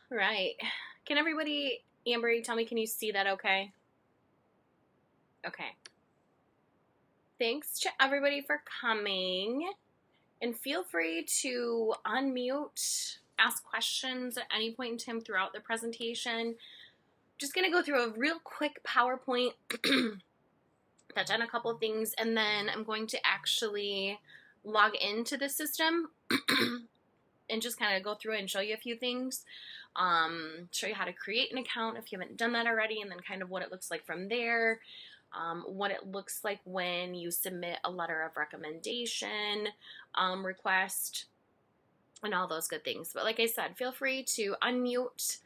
Right. Can everybody, Amber, tell me, can you see that okay? Okay. Thanks to everybody for coming. And feel free to unmute, ask questions at any point in time throughout the presentation. Just going to go through a real quick PowerPoint, touch on a couple of things, and then I'm going to actually log into the system and just kind of go through it and show you a few things. Show you how to create an account if you haven't done that already, and then kind of what it looks like from there. What it looks like when you submit a letter of recommendation request, and all those good things. But like I said, feel free to unmute,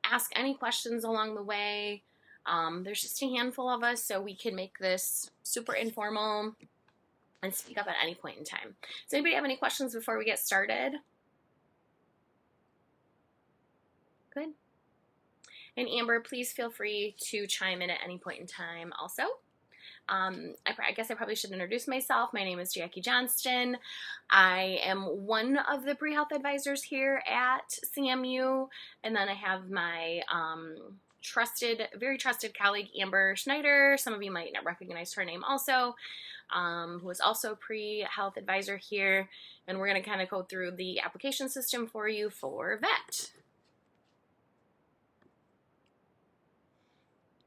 ask any questions along the way. There's just a handful of us, so we can make this super informal and speak up at any point in time. Does anybody have any questions before we get started? Good. And Amber, please feel free to chime in at any point in time also. I guess I probably should introduce myself. My name is Jackie Johnston. I am one of the pre-health advisors here at CMU, and then I have my very trusted colleague, Amber Schneider. Some of you might not recognize her name also, who is also a pre-health advisor here, and we're going to kind of go through the application system for you for vet.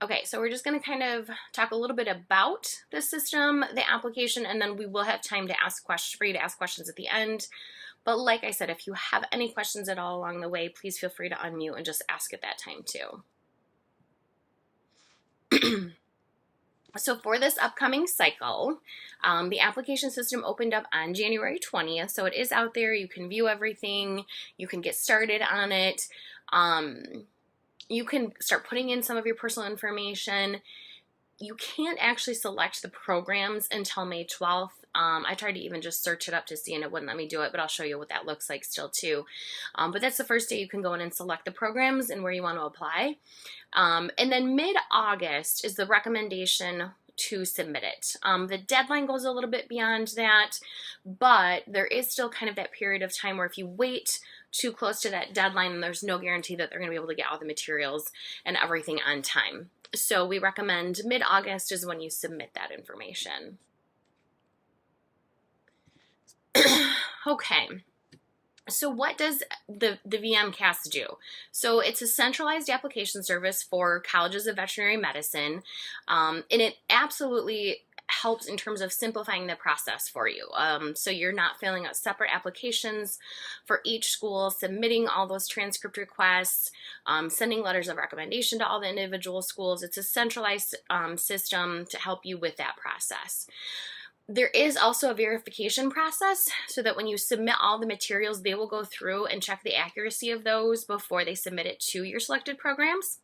Okay, so we're just going to kind of talk a little bit about the system, the application, and then we will have time to ask questions for you to ask questions at the end. But like I said, if you have any questions at all along the way, please feel free to unmute and just ask at that time too. So for this upcoming cycle, the application system opened up on January 20th, so it is out there. You can view everything. You can get started on it. You can start putting in some of your personal information. You can't actually select the programs until May 12th. I tried to even just search it up to see, and it wouldn't let me do it, but I'll show you what that looks like still too. But that's the first day you can go in and select the programs and where you want to apply. And then mid-August is the recommendation to submit it. The deadline goes a little bit beyond that, but there is still kind of that period of time where if you wait too close to that deadline, there's no guarantee that they're going to be able to get all the materials and everything on time. So we recommend mid-August is when you submit that information. Okay. So what does the VMCAS do? So it's a centralized application service for colleges of veterinary medicine, and it absolutely helps in terms of simplifying the process for you. So you're not filling out separate applications for each school, submitting all those transcript requests, sending letters of recommendation to all the individual schools. It's a centralized system to help you with that process. There is also a verification process so that when you submit all the materials, they will go through and check the accuracy of those before they submit it to your selected programs.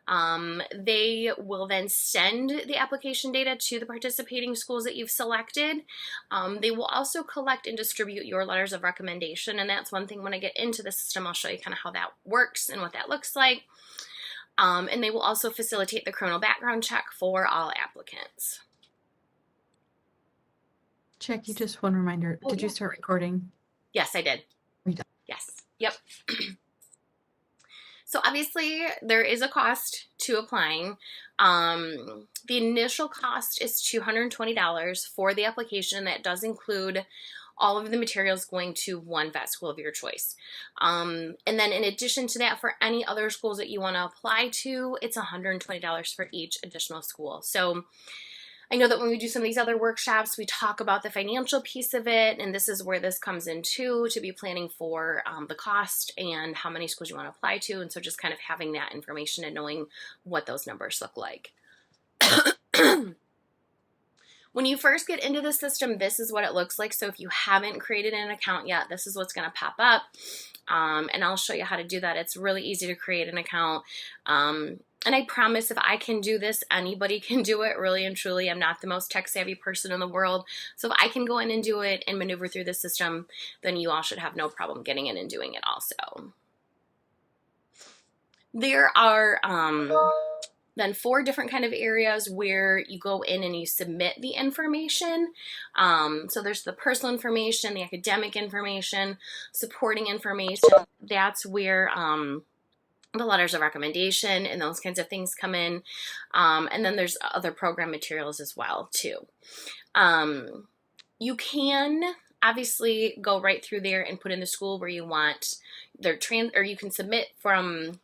They will then send the application data to the participating schools that you've selected. They will also collect and distribute your letters of recommendation, and that's one thing when I get into the system, I'll show you kind of how that works and what that looks like. And they will also facilitate the criminal background check for all applicants. Jackie, just one reminder. Did you start recording? Yes, I did. Are you done? Yes. Yep. So obviously there is a cost to applying. The initial cost is $220 for the application, and that does include all of the materials going to one vet school of your choice. And then in addition to that, for any other schools that you want to apply to, it's $120 for each additional school. So I know that when we do some of these other workshops, we talk about the financial piece of it, and this is where this comes in too, to be planning for the cost and how many schools you want to apply to, and so just kind of having that information and knowing what those numbers look like. When you first get into the system, this is what it looks like. So if you haven't created an account yet, this is what's going to pop up, and I'll show you how to do that. It's really easy to create an account. And I promise if I can do this, anybody can do it, really and truly. I'm not the most tech-savvy person in the world. So if I can go in and do it and maneuver through the system, then you all should have no problem getting in and doing it also. There are then 4 different kind of areas where you go in and you submit the information. So there's the personal information, the academic information, supporting information. That's where the letters of recommendation and those kinds of things come in. And then there's other program materials as well too. You can obviously go right through there and put in the school where you want their or you can submit from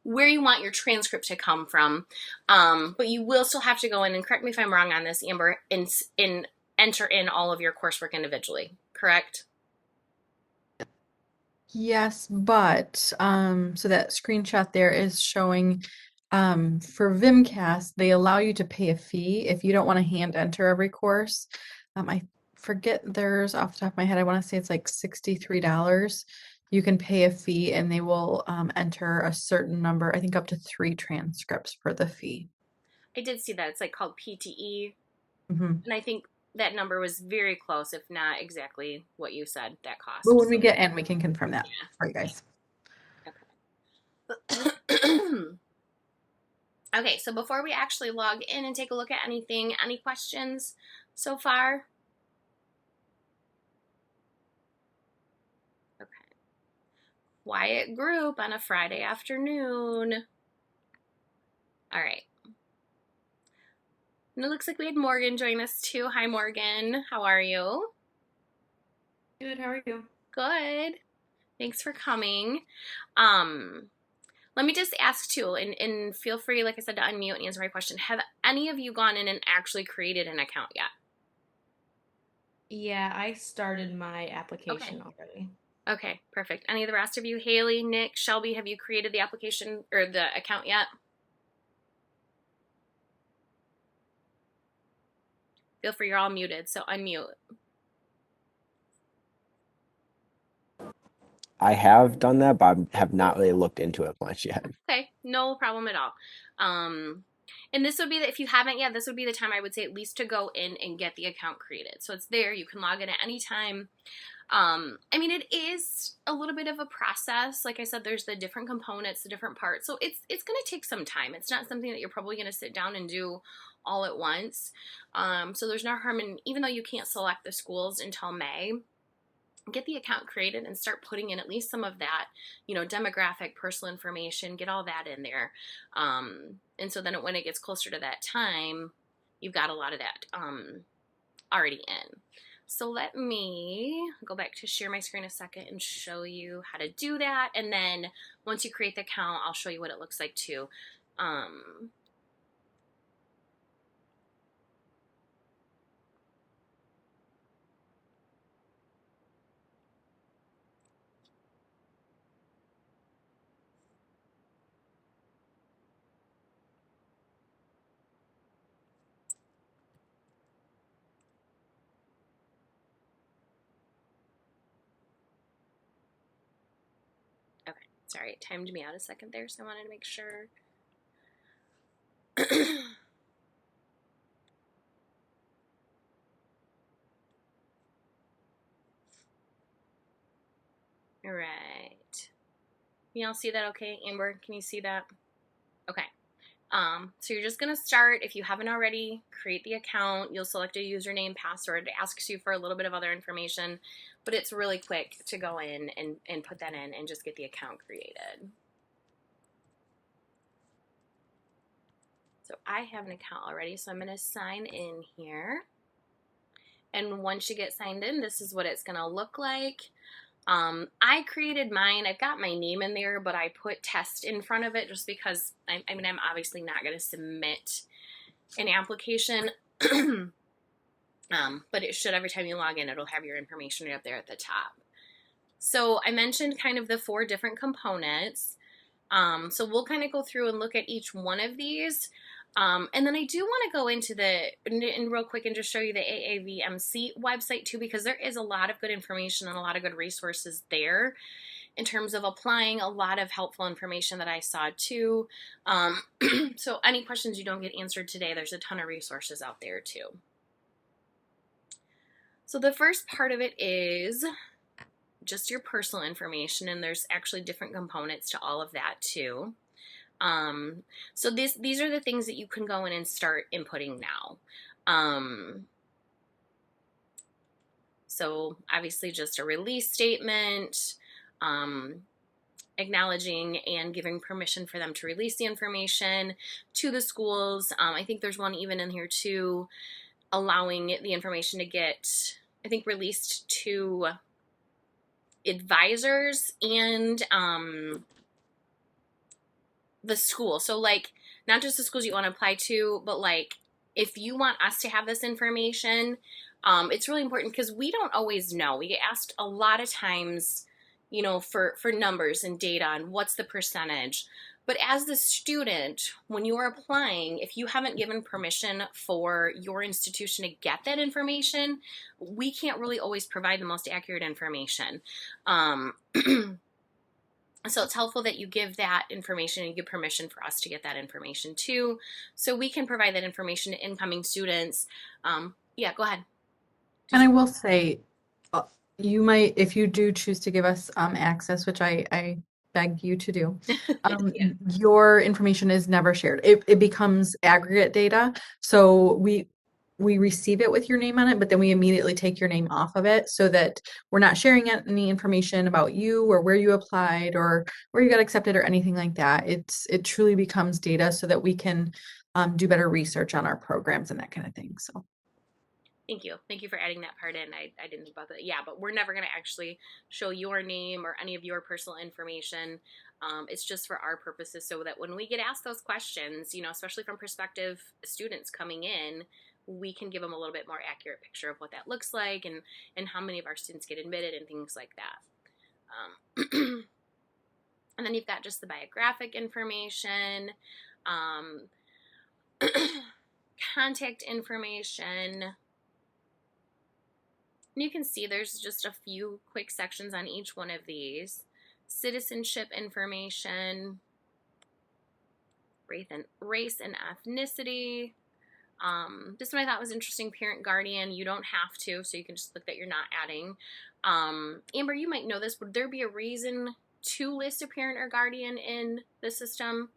where you want your transcript to come from. But you will still have to go in, and correct me if I'm wrong on this, Amber, and enter in all of your coursework individually, correct? Yes, but so that screenshot there is showing for Vimcast, they allow you to pay a fee if you don't want to hand enter every course. I forget theirs off the top of my head. I want to say it's like $63. You can pay a fee and they will enter a certain number, I think up to 3 transcripts for the fee. I did see that. It's like called PTE. Mhm. And I think that number was very close, if not exactly what you said that cost. But when we get in, we can confirm that for you guys. Okay. Okay, so before we actually log in and take a look at anything, any questions so far? Okay. Quiet group on a Friday afternoon. All right. And it looks like we had Morgan join us too. Hi, Morgan. How are you? Good, how are you? Good. Thanks for coming. Let me just ask too, and feel free, like I said, to unmute and answer my question. Have any of you gone in and actually created an account yet? Yeah, I started my application already. Okay, perfect. Any of the rest of you, Haley, Nick, Shelby, have you created the application or the account yet? Feel free, you're all muted, so unmute. I have done that, but I have not really looked into it much yet. Okay, no problem at all. And this would be, if you haven't yet, this would be the time I would say at least to go in and get the account created. So it's there, you can log in at any time. I mean, it is a little bit of a process. Like I said, there's the different components, the different parts. So it's going to take some time. It's not something that you're probably going to sit down and do all at once. So there's no harm in, even though you can't select the schools until May, get the account created and start putting in at least some of that, demographic, personal information, get all that in there. And so then when it gets closer to that time, you've got a lot of that already in. So let me go back to share my screen a second and show you how to do that. And then once you create the account, I'll show you what it looks like too. Okay, sorry, it timed me out a second there, so I wanted to make sure. All right. Can y'all see that okay? Amber, can you see that? Okay. So you're just going to start, if you haven't already, create the account. You'll select a username, password. It asks you for a little bit of other information, but it's really quick to go in and put that in and just get the account created. So I have an account already, so I'm going to sign in here. And once you get signed in, this is what it's going to look like. I created mine. I've got my name in there, but I put test in front of it just because, I'm obviously not going to submit an application, but it should, every time you log in, it'll have your information right up there at the top. So I mentioned kind of the 4 different components. So we'll kind of go through and look at each one of these. And then I do want to go into and real quick and just show you the AAVMC website too, because there is a lot of good information and a lot of good resources there in terms of applying, a lot of helpful information that I saw too. So any questions you don't get answered today, there's a ton of resources out there too. So the first part of it is just your personal information, and there's actually different components to all of that too. So these are the things that you can go in and start inputting now. So obviously just a release statement, acknowledging and giving permission for them to release the information to the schools. I think there's one even in here too, allowing the information to get, I think, released to advisors and the school. So like not just the schools you want to apply to, but like if you want us to have this information, it's really important because we don't always know. We get asked a lot of times, you know, for numbers and data and what's the percentage. But as the student, when you are applying, if you haven't given permission for your institution to get that information, we can't really always provide the most accurate information. So it's helpful that you give that information and give permission for us to get that information too, so we can provide that information to incoming students. Yeah, go ahead. And I will say, you might, if you do choose to give us access, which I beg you to do, Yeah. your information is never shared. It becomes aggregate data. So we receive it with your name on it, but then we immediately take your name off of it so that we're not sharing any information about you or where you applied or where you got accepted or anything like that. It truly becomes data so that we can do better research on our programs and that kind of thing. So. Thank you. Thank you for adding that part in. I didn't think about that. Yeah, but we're never going to actually show your name or any of your personal information. It's just for our purposes so that when we get asked those questions, you know, especially from prospective students coming in, we can give them a little bit more accurate picture of what that looks like and how many of our students get admitted and things like that. And then you've got just the biographic information, contact information. And you can see there's just a few quick sections on each one of these. Citizenship information, race and ethnicity. This one I thought was interesting, parent guardian. You don't have to, so you can just look that you're not adding. Amber, you might know this. Would there be a reason to list a parent or guardian in the system?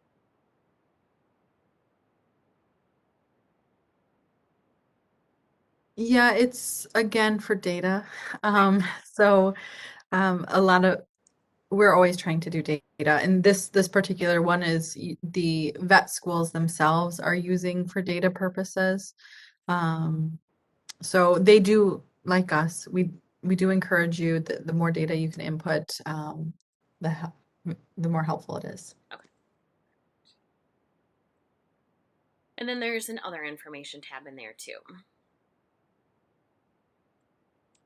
Yeah, it's again for data. So a lot of we're always trying to do data, and this particular one is the vet schools themselves are using for data purposes. So they do like us. We do encourage you that the more data you can input, the hel- the more helpful it is. Okay. And then there's an other information tab in there too.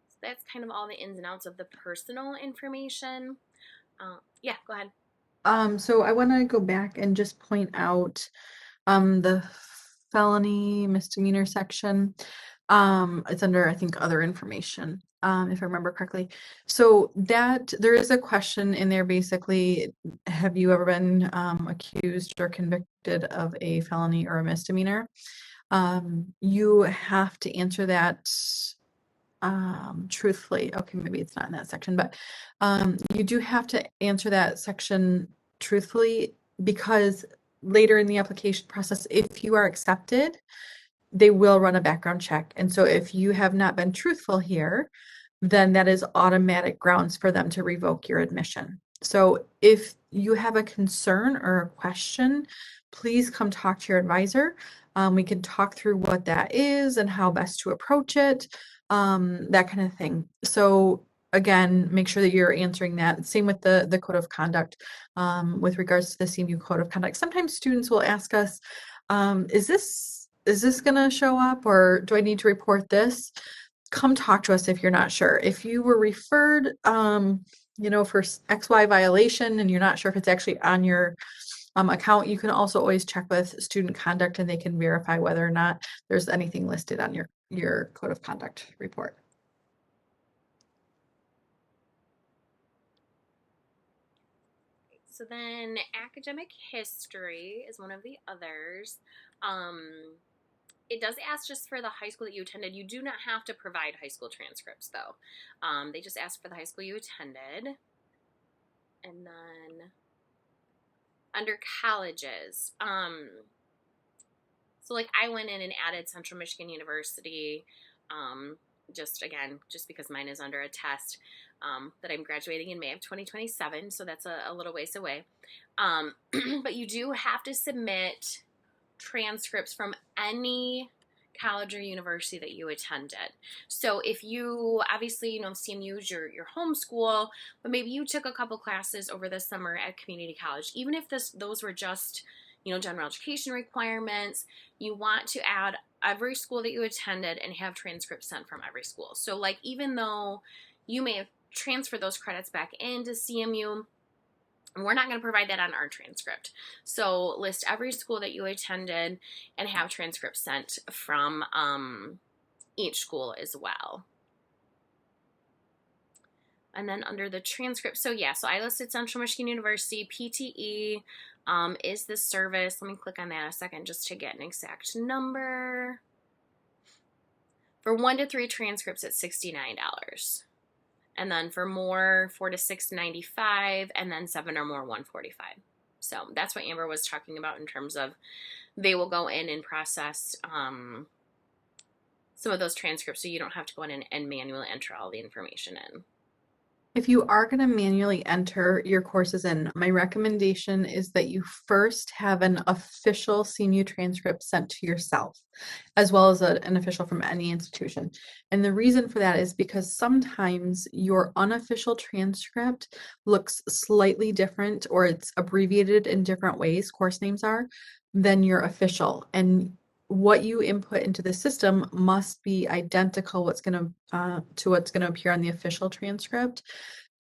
So that's kind of all the ins and outs of the personal information. Yeah, go ahead. So I want to go back and just point out the felony misdemeanor section. It's under, I think, other information, if I remember correctly. So that there is a question in there basically, have you ever been accused or convicted of a felony or a misdemeanor? You have to answer that truthfully. Okay, maybe it's not in that section, but you do have to answer that section truthfully because later in the application process, if you are accepted, they will run a background check. And so if you have not been truthful here, then that is automatic grounds for them to revoke your admission. So if you have a concern or a question, please come talk to your advisor. We can talk through what that is and how best to approach it, that kind of thing. So again, make sure that you're answering that. Same with the code of conduct, with regards to the Cmu Code of Conduct. Sometimes students will ask us, is this going to show up or do I need to report this? Come talk to us if you're not sure. If you were referred, for XY violation and you're not sure if it's actually on your account, you can also always check with student conduct and they can verify whether or not there's anything listed on your code of conduct report. So then academic history is one of the others. It does ask just for the high school that you attended. You do not have to provide high school transcripts though. They just ask for the high school you attended. And then under colleges, so like I went in and added Central Michigan University, just because mine is under a test, that I'm graduating in May of 2027, so that's a little ways away. But you do have to submit transcripts from any college or university that you attended. So if you, obviously, CMU is your home school, but maybe you took a couple classes over the summer at community college, even if those were just, general education requirements, you want to add every school that you attended and have transcripts sent from every school. So like, even though you may have transferred those credits back into CMU, we're not going to provide that on our transcript. So list every school that you attended and have transcripts sent from each school as well. And then under the transcript, so I listed Central Michigan University. PTE is the service. Let me click on that a second just to get an exact number. For 1 to 3 transcripts, it's $69. And then for more, 4 to 6, $95, and then 7 or more, $145. So that's what Amber was talking about in terms of they will go in and process some of those transcripts, so you don't have to go in and manually enter all the information in. If you are going to manually enter your courses in, my recommendation is that you first have an official CMU transcript sent to yourself, as well as an official from any institution. And the reason for that is because sometimes your unofficial transcript looks slightly different, or it's abbreviated in different ways, course names are, than your official. And what you input into the system must be identical to what's going to appear on the official transcript,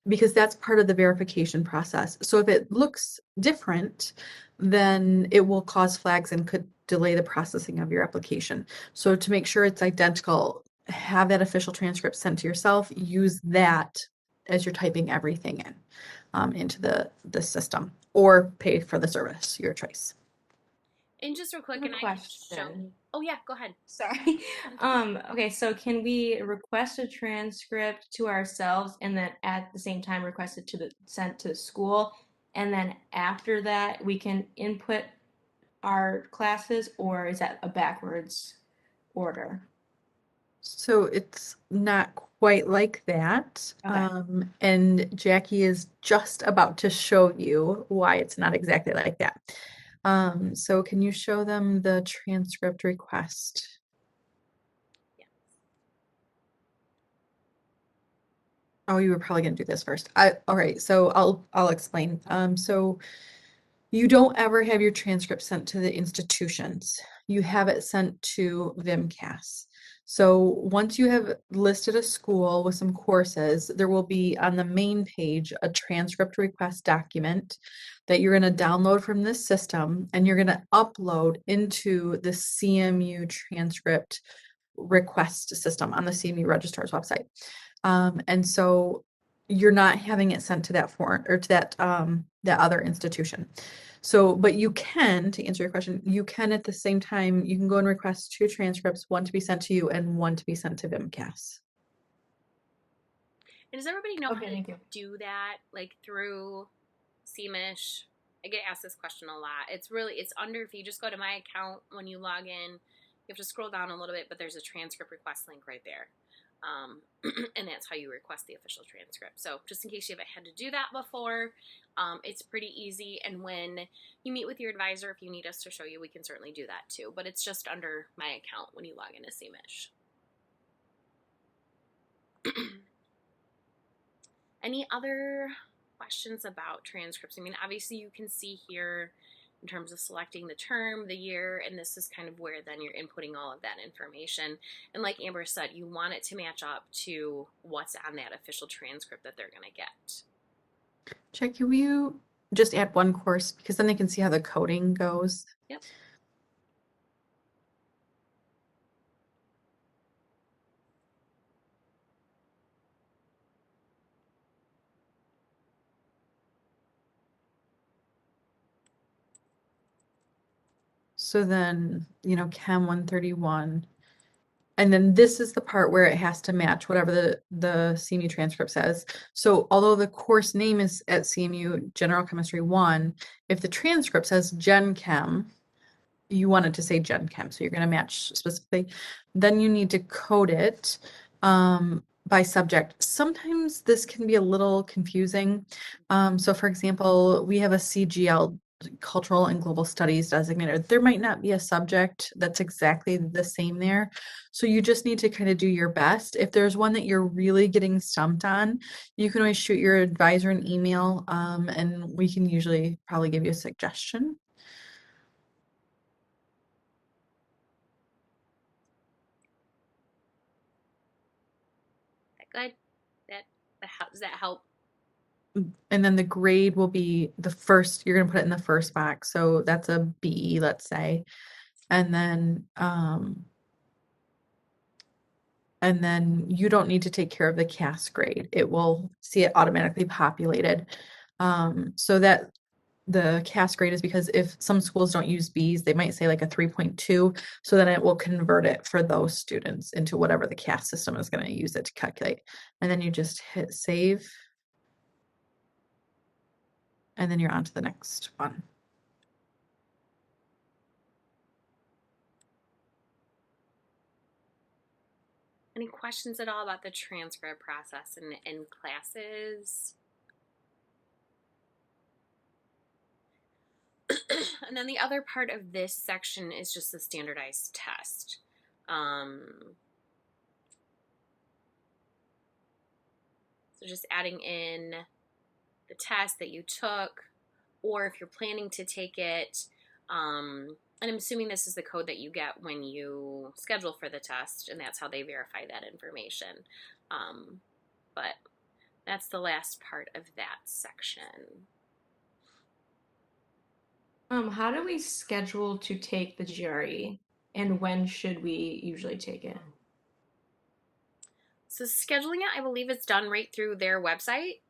because that's part of the verification process. So if it looks different, then it will cause flags and could delay the processing of your application. So to make sure it's identical, have that official transcript sent to yourself. Use that as you're typing everything in into the system, or pay for the service, your choice. And just real quick, I have a and I can show. question. Oh yeah, go ahead. Sorry. Okay, so can we request a transcript to ourselves and then at the same time request it sent to the school, and then after that we can input our classes, or is that a backwards order? So it's not quite like that. Okay. And Jackie is just about to show you why it's not exactly like that. So can you show them the transcript request? Oh, you were probably going to do this first. All right, so I'll explain. So you don't ever have your transcript sent to the institutions. You have it sent to VMCAS. So once you have listed a school with some courses, there will be on the main page a transcript request document that you're going to download from this system, and you're going to upload into the CMU transcript request system on the CMU registrar's website. And so you're not having it sent to that form or to that other institution. So, but you can, to answer your question, you can at the same time, you can go and request 2 transcripts, one to be sent to you and one to be sent to VMCAS. And does everybody know Okay, how to thank you. do that, like through CMISH? I get asked this question a lot. It's under, if you just go to my account when you log in, you have to scroll down a little bit, but there's a transcript request link right there. And that's how you request the official transcript. So just in case you haven't had to do that before, it's pretty easy. And when you meet with your advisor, if you need us to show you, we can certainly do that too. But it's just under my account when you log into CMISH. Any other questions about transcripts? I mean, obviously you can see here in terms of selecting the term, the year, and this is kind of where then you're inputting all of that information. And like Amber said, you want it to match up to what's on that official transcript that they're going to get. Check, can you just add one course, because then they can see how the coding goes? Yep. So then, Chem 131, And then this is the part where it has to match whatever the CMU transcript says. So although the course name is at CMU General Chemistry 1, if the transcript says Gen Chem, you want it to say Gen Chem, so you're going to match specifically. Then you need to code it by subject. Sometimes this can be a little confusing. So for example, we have a CGL, Cultural and Global Studies designator. There might not be a subject that's exactly the same there. So you just need to kind of do your best. If there's one that you're really getting stumped on, you can always shoot your advisor an email, and we can usually probably give you a suggestion. That good? Does that help? And then the grade will be the first, you're gonna put it in the first box, so that's a B, let's say. And then you don't need to take care of the CAS grade. It will see it automatically populated. So that the CAS grade is because if some schools don't use Bs, they might say like a 3.2, so then it will convert it for those students into whatever the CAS system is gonna use it to calculate. And then you just hit save. And then you're on to the next one. Any questions at all about the transcript process in classes? And then the other part of this section is just the standardized test. So just adding in the test that you took, or if you're planning to take it, and I'm assuming this is the code that you get when you schedule for the test, and that's how they verify that information. But that's the last part of that section. How do we schedule to take the GRE, and when should we usually take it? So scheduling it, I believe it's done right through their website.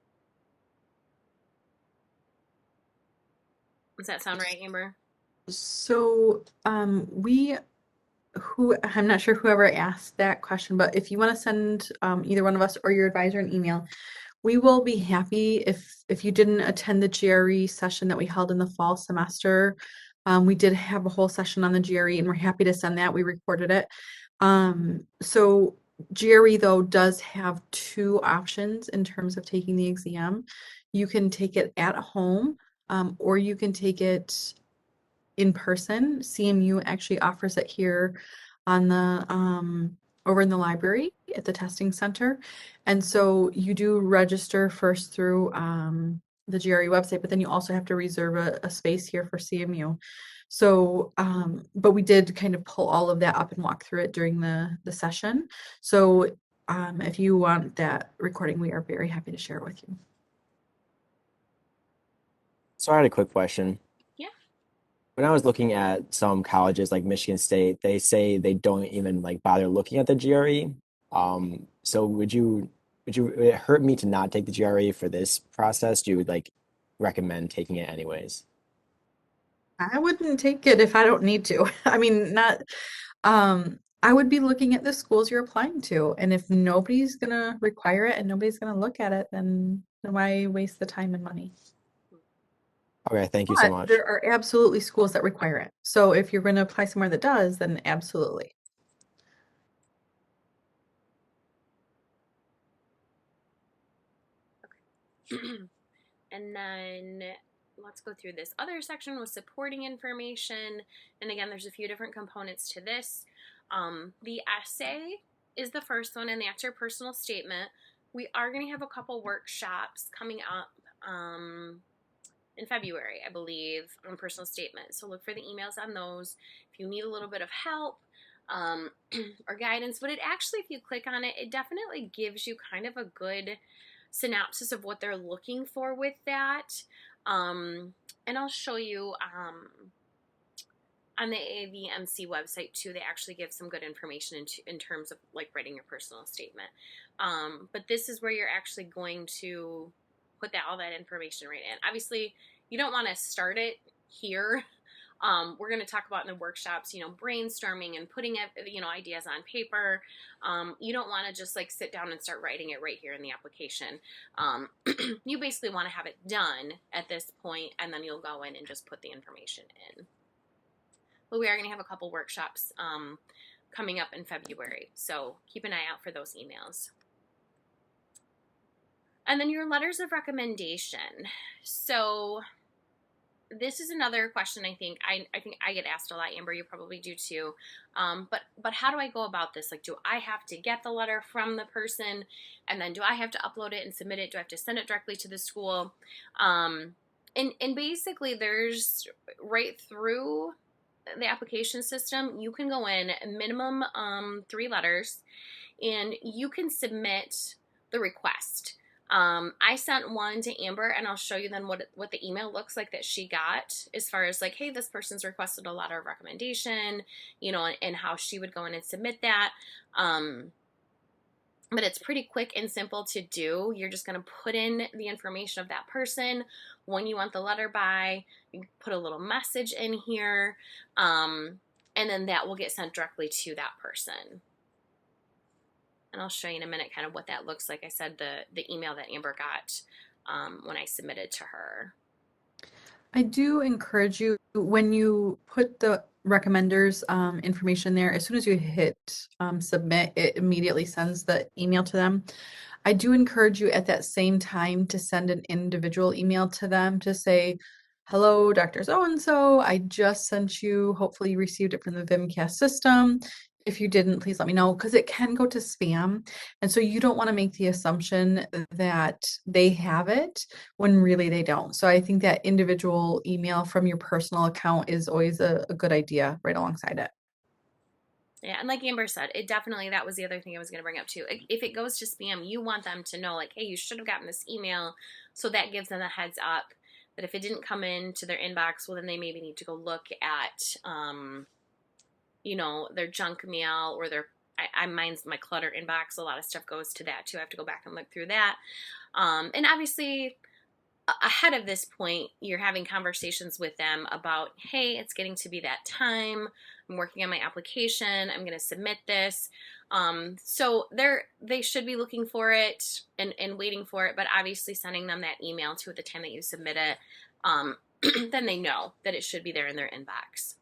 Does that sound right, Amber? So, I'm not sure whoever asked that question, but if you want to send either one of us or your advisor an email, we will be happy if you didn't attend the GRE session that we held in the fall semester. We did have a whole session on the GRE, and we're happy to send that. We recorded it. So GRE though does have two options in terms of taking the exam. You can take it at home, or you can take it in person. CMU actually offers it here on the over in the library at the testing center. And so you do register first through the GRE website, but then you also have to reserve a space here for CMU. So, but we did kind of pull all of that up and walk through it during the session. So if you want that recording, we are very happy to share it with you. So I had a quick question. Yeah. When I was looking at some colleges like Michigan State, they say they don't even like bother looking at the GRE. So would it hurt me to not take the GRE for this process? Do you like recommend taking it anyways? I wouldn't take it if I don't need to. I mean, not, I would be looking at the schools you're applying to, and if nobody's gonna require it and nobody's gonna look at it, then why waste the time and money? Okay, thank you so But much. there are absolutely schools that require it. So if you're gonna apply somewhere that does, then absolutely. And then let's go through this other section with supporting information. And again, there's a few different components to this. The essay is the first one, and that's your personal statement. We are going to have a couple workshops coming up in February, I believe, on personal statements. So look for the emails on those. If you need a little bit of help or guidance, but it actually, if you click on it, it definitely gives you kind of a good synopsis of what they're looking for with that. And I'll show you on the AVMC website too. They actually give some good information in terms of like writing your personal statement. But this is where you're actually going to put all that information right in. Obviously, you don't want to start it here we're going to talk about in the workshops, brainstorming and putting, ideas on paper. You don't want to just like sit down and start writing it right here in the application. You basically want to have it done at this point, and then you'll go in and just put the information in. But we are going to have a couple workshops coming up in February, so keep an eye out for those emails. And then your letters of recommendation. So this is another question I think I get asked a lot, Amber, you probably do too. But how do I go about this? Like, do I have to get the letter from the person, and then do I have to upload it and submit it? Do I have to send it directly to the school? And basically there's right through the application system, you can go in minimum 3 letters, and you can submit the request. I sent one to Amber, and I'll show you then what the email looks like that she got, as far as like, hey, this person's requested a letter of recommendation, and how she would go in and submit that. But it's pretty quick and simple to do. You're just going to put in the information of that person, when you want the letter by. You put a little message in here, and then that will get sent directly to that person. And I'll show you in a minute kind of what that looks like. I said the email that Amber got when I submitted to her. I do encourage you, when you put the recommenders information there, as soon as you hit submit, it immediately sends the email to them. I do encourage you at that same time to send an individual email to them to say, hello, Dr. So-and-so, I just sent you, hopefully you received it from the VimCast system. If you didn't, please let me know, because it can go to spam. And so you don't want to make the assumption that they have it when really they don't. So I think that individual email from your personal account is always a good idea right alongside it. Yeah, and like Amber said, that was the other thing I was going to bring up too. If it goes to spam, you want them to know, like, hey, you should have gotten this email. So that gives them a heads up that if it didn't come into their inbox, well, then they maybe need to go look at, their junk mail, or mine's my clutter inbox. A lot of stuff goes to that too. I have to go back and look through that. And obviously, ahead of this point, you're having conversations with them about, hey, it's getting to be that time. I'm working on my application. I'm going to submit this. So they should be looking for it and waiting for it, but obviously sending them that email too at the time that you submit it, then they know that it should be there in their inbox.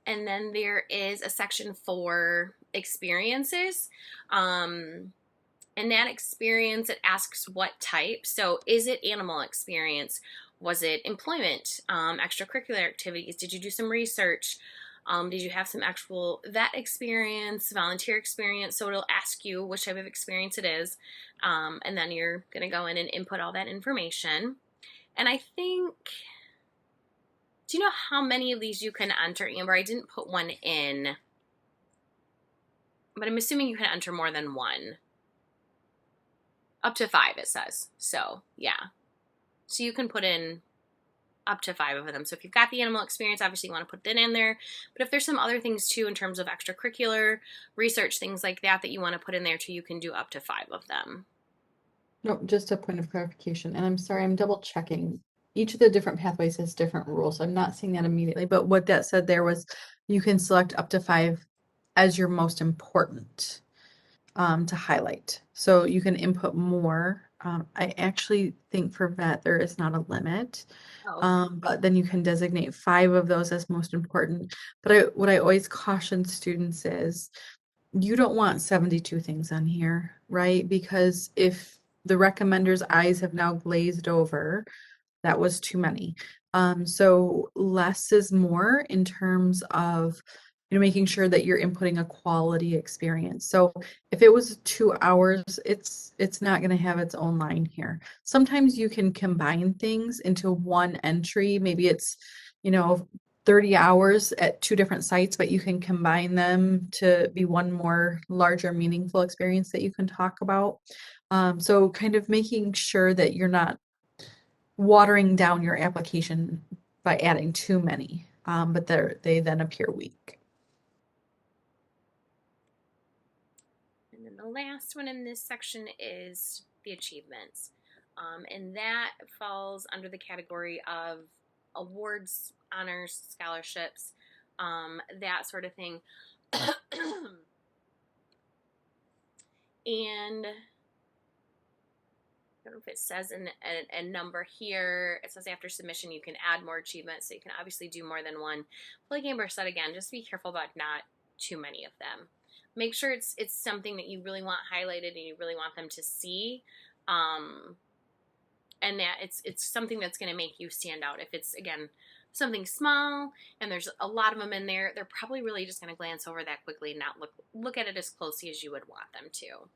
And then there is a section for experiences. And that experience, it asks what type. So is it animal experience? Was it employment, extracurricular activities? Did you do some research? Did you have some actual vet experience, volunteer experience? So it'll ask you which type of experience it is. And then you're going to go in and input all that information. And I think, do you know how many of these you can enter, Amber? I didn't put one in, but I'm assuming you can enter more than one. Up to 5, it says. So, yeah. So you can put in up to 5 of them. So if you've got the animal experience, obviously you want to put that in there. But if there's some other things too in terms of extracurricular, research, things like that you want to put in there too, you can do up to 5 of them. No, just a point of clarification. And I'm sorry, I'm double checking. Each of the different pathways has different rules. I'm not seeing that immediately, but what that said there was you can select up to 5 as your most important to highlight. So you can input more. I actually think for vet there is not a limit, but then you can designate 5 of those as most important. But what I always caution students is you don't want 72 things on here, right? Because if the recommender's eyes have now glazed over, that was too many. So less is more in terms of making sure that you're inputting a quality experience. So if it was 2 hours, it's not going to have its own line here. Sometimes you can combine things into one entry. Maybe it's 30 hours at 2 different sites, but you can combine them to be one more larger, meaningful experience that you can talk about. So kind of making sure that you're not watering down your application by adding too many, but they then appear weak. And then the last one in this section is the achievements. And that falls under the category of awards, honors, scholarships, that sort of thing. And I don't know if it says a number here. It says after submission you can add more achievements, so you can obviously do more than one. But like Amber said, again, just be careful about not too many of them. Make sure it's something that you really want highlighted and you really want them to see, and that it's something that's going to make you stand out. If it's, again, something small and there's a lot of them in there, they're probably really just going to glance over that quickly and not look at it as closely as you would want them to.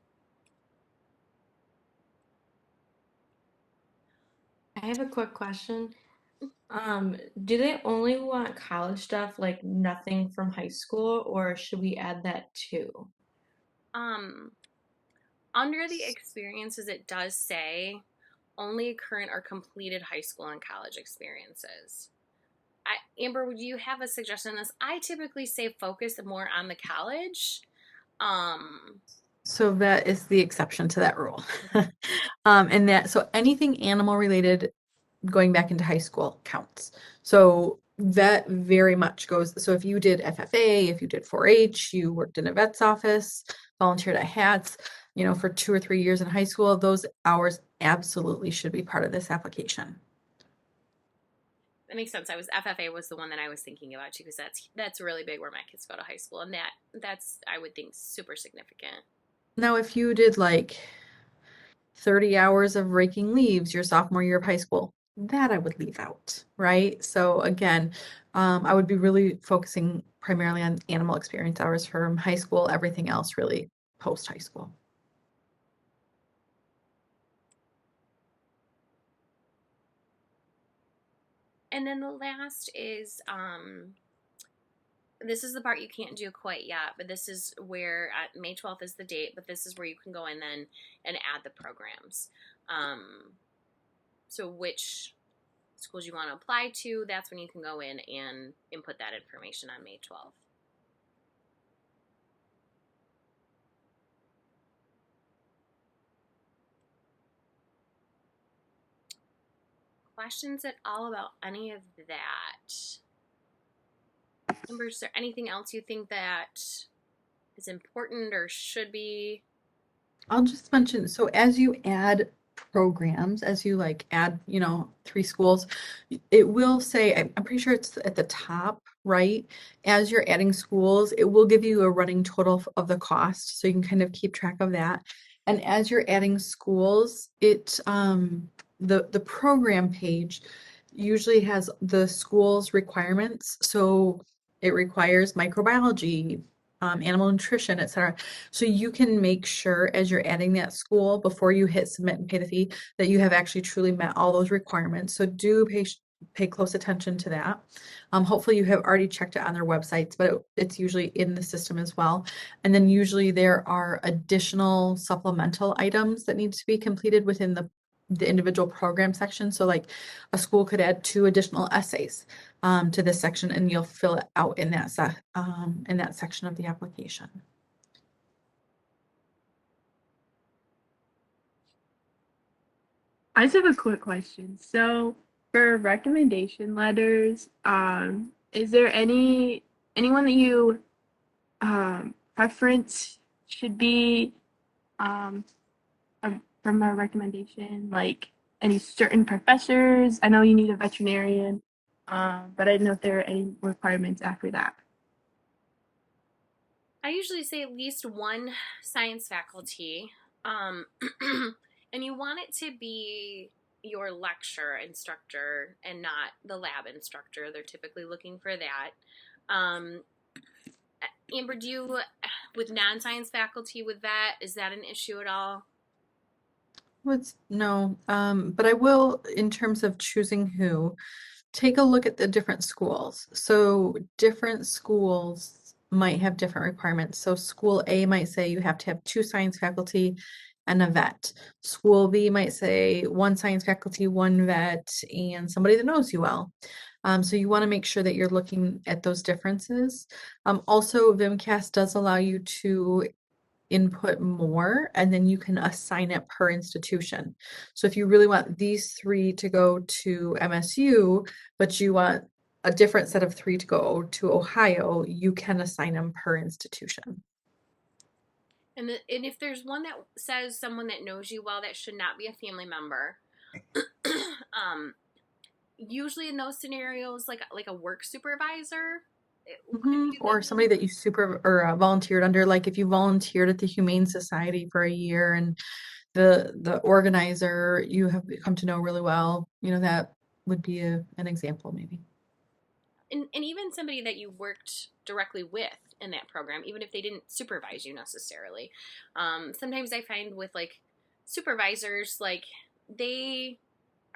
I have a quick question. Do they only want college stuff, like nothing from high school, or should we add that too? Um, Under the experiences, it does say only current or completed high school and college experiences. Amber, would you have a suggestion on this? I typically say focus more on the college. So that is the exception to that rule. And that, so anything animal related going back into high school counts. So that very much goes. So if you did FFA, if you did 4-H, you worked in a vet's office, volunteered at HATS, for 2 or 3 years in high school, those hours absolutely should be part of this application. That makes sense. FFA was the one that I was thinking about too, because that's really big where my kids go to high school, and that's, I would think, super significant. Now, if you did like 30 hours of raking leaves your sophomore year of high school, that I would leave out, right? So again, I would be really focusing primarily on animal experience hours from high school, everything else really post high school. And then the last is, this is the part you can't do quite yet, but this is where May 12th is the date, but this is where you can go in then and add the programs. So which schools you want to apply to, that's when you can go in and input that information on May 12th. Questions at all about any of that? Amber, is there anything else you think that is important or should be? I'll just mention, so as you add programs, as you like add, 3 schools, it will say, I'm pretty sure it's at the top, right? As you're adding schools, it will give you a running total of the cost, so you can kind of keep track of that. And as you're adding schools, the program page usually has the school's requirements. So it requires microbiology, animal nutrition, etc. So you can make sure as you're adding that school before you hit submit and pay the fee that you have actually truly met all those requirements. So do pay close attention to that. Hopefully you have already checked it on their websites, but it's usually in the system as well. And then usually there are additional supplemental items that need to be completed within the individual program section. So like a school could add 2 additional essays to this section, and you'll fill it out in that section of the application. I just have a quick question. So for recommendation letters, is there anyone that you preference should be from a recommendation, like any certain professors? I know you need a veterinarian, but I didn't know if there are any requirements after that. I usually say at least one science faculty, and you want it to be your lecture instructor and not the lab instructor. They're typically looking for that. Amber, do you, with non-science faculty with vet, is that an issue at all? No, but I will, in terms of choosing who, take a look at the different schools. So different schools might have different requirements. So school A might say you have to have 2 science faculty and a vet. School B might say 1 science faculty, 1 vet, and somebody that knows you well. So you want to make sure that you're looking at those differences. Also, VimCast does allow you to input more, and then you can assign it per institution. So if you really want these 3 to go to MSU, but you want a different set of 3 to go to Ohio, you can assign them per institution. And if there's one that says someone that knows you well, that should not be a family member. Usually in those scenarios, like a work supervisor, could be Or somebody that you volunteered under, like if you volunteered at the Humane Society for a year and the organizer you have come to know really well, that would be an example maybe. and even somebody that you worked directly with in that program, even if they didn't supervise you necessarily. Sometimes I find with like supervisors, like they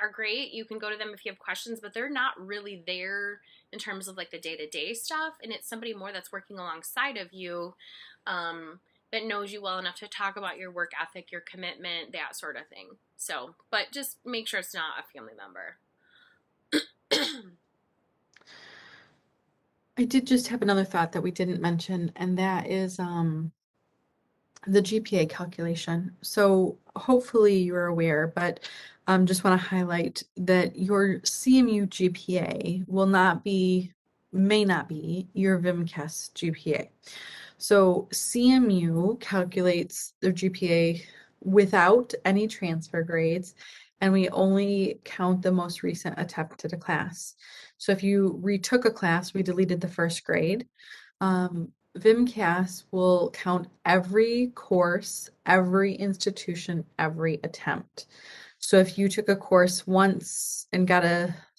are great. You can go to them if you have questions, but they're not really there in terms of like the day-to-day stuff. And it's somebody more that's working alongside of you, that knows you well enough to talk about your work ethic, your commitment, that sort of thing. So, but just make sure it's not a family member. I did just have another thought that we didn't mention, and that is the GPA calculation. So hopefully you're aware, but just want to highlight that your CMU GPA may not be your VMCAS GPA. So CMU calculates their GPA without any transfer grades, and we only count the most recent attempt at a class. So if you retook a class, we deleted the first grade. VMCAS will count every course, every institution, every attempt. So if you took a course once and got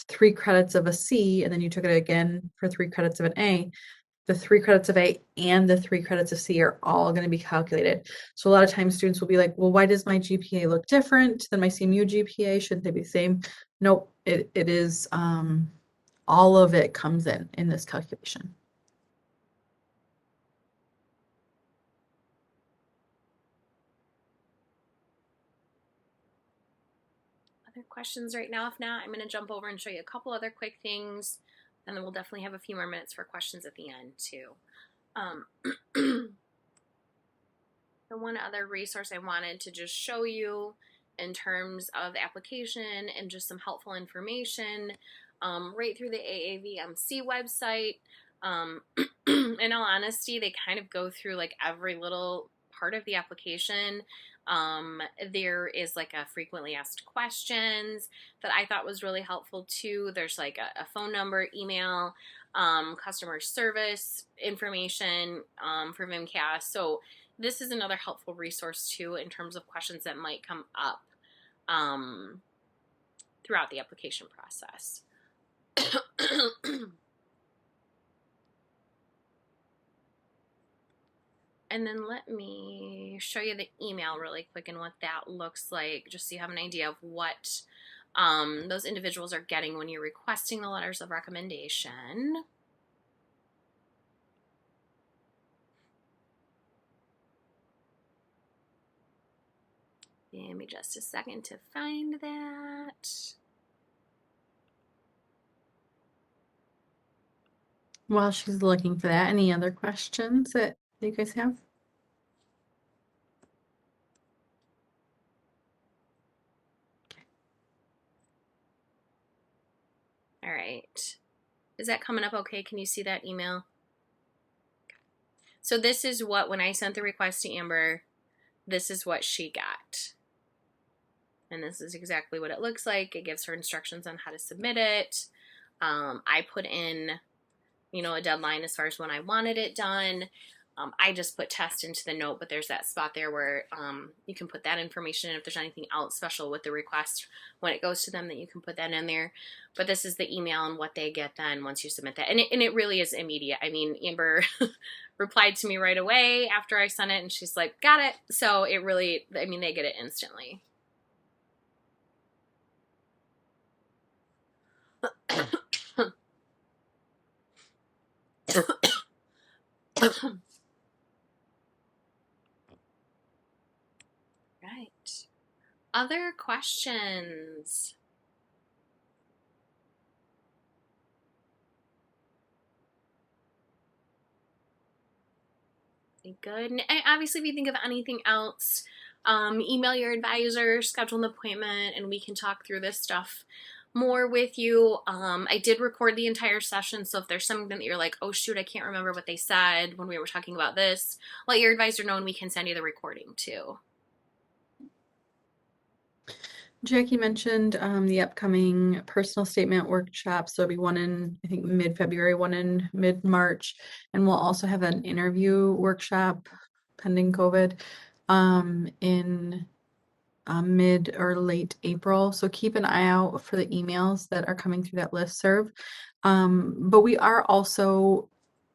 3 credits of a C, and then you took it again for 3 credits of an A, the 3 credits of A and the 3 credits of C are all going to be calculated. So a lot of times students will be like, well, why does my GPA look different than my CMU GPA? Shouldn't they be the same? Nope, it is, all of it comes in this calculation. Other questions right now? If not, I'm going to jump over and show you a couple other quick things, and then we'll definitely have a few more minutes for questions at the end too. The one other resource I wanted to just show you in terms of the application and just some helpful information, right through the AAVMC website. In all honesty, they kind of go through like every little part of the application. There is like a frequently asked questions that I thought was really helpful too. There's like a phone number, email, customer service information for VMCAS. So this is another helpful resource too in terms of questions that might come up throughout the application process. And then let me show you the email really quick and what that looks like, just so you have an idea of what those individuals are getting when you're requesting the letters of recommendation. Give me just a second to find that. While she's looking for that, any other questions that you guys have? All right. Is that coming up okay? Can you see that email? So this is what, when I sent the request to Amber, this is what she got. And this is exactly what it looks like. It gives her instructions on how to submit it. I put in, a deadline as far as when I wanted it done. I just put test into the note, but there's that spot there where you can put that information in if there's anything else special with the request when it goes to them, that you can put that in there. But this is the email and what they get then once you submit that. And it really is immediate. I mean, Amber replied to me right away after I sent it, and she's like, got it. So it really, they get it instantly. Right. Other questions? Okay, good. And obviously, if you think of anything else, email your advisor, schedule an appointment, and we can talk through this stuff more with you. I did record the entire session, so if there's something that you're like, oh shoot, I can't remember what they said when we were talking about this, let your advisor know and we can send you the recording too. Jackie mentioned the upcoming personal statement workshops. There'll be one in, I think, mid-February, one in mid-March, and we'll also have an interview workshop pending COVID in mid or late April. So keep an eye out for the emails that are coming through that listserv. But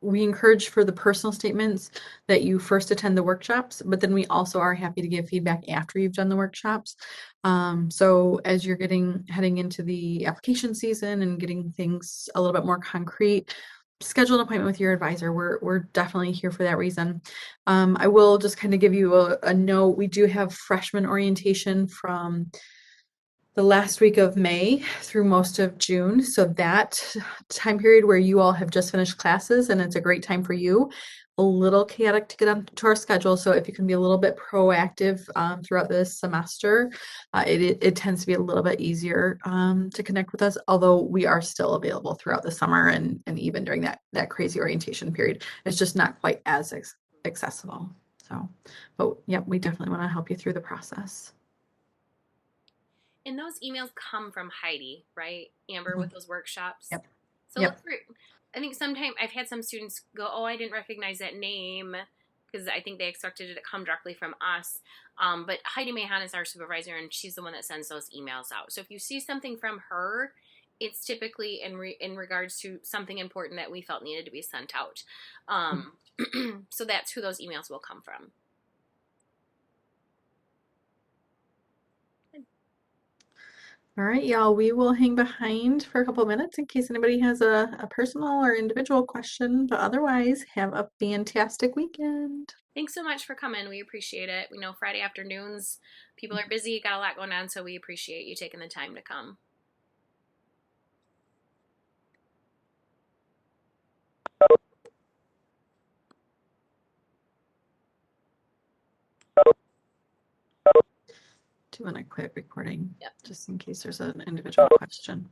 we encourage for the personal statements that you first attend the workshops, but then we also are happy to give feedback after you've done the workshops. So as you're heading into the application season and getting things a little bit more concrete, schedule an appointment with your advisor. We're definitely here for that reason. I will just kind of give you a note. We do have freshman orientation from the last week of May through most of June. So that time period where you all have just finished classes and it's a great time for you, a little chaotic to get onto our schedule. So if you can be a little bit proactive throughout this semester, it tends to be a little bit easier to connect with us, although we are still available throughout the summer and even during that crazy orientation period. It's just not quite as accessible. So, but yeah, we definitely want to help you through the process. And those emails come from Heidi, right, Amber, with those workshops? Yep. So Yep. look for, I think sometimes I've had some students go, oh, I didn't recognize that name because I think they expected it to come directly from us. But Heidi Mahan is our supervisor, and she's the one that sends those emails out. So if you see something from her, it's typically in regards to something important that we felt needed to be sent out. So that's who those emails will come from. All right, y'all, we will hang behind for a couple of minutes in case anybody has a personal or individual question, but otherwise, have a fantastic weekend. Thanks so much for coming. We appreciate it. We know Friday afternoons, people are busy, got a lot going on, so we appreciate you taking the time to come. Do you want to quit recording? Yep. Just in case there's an individual question.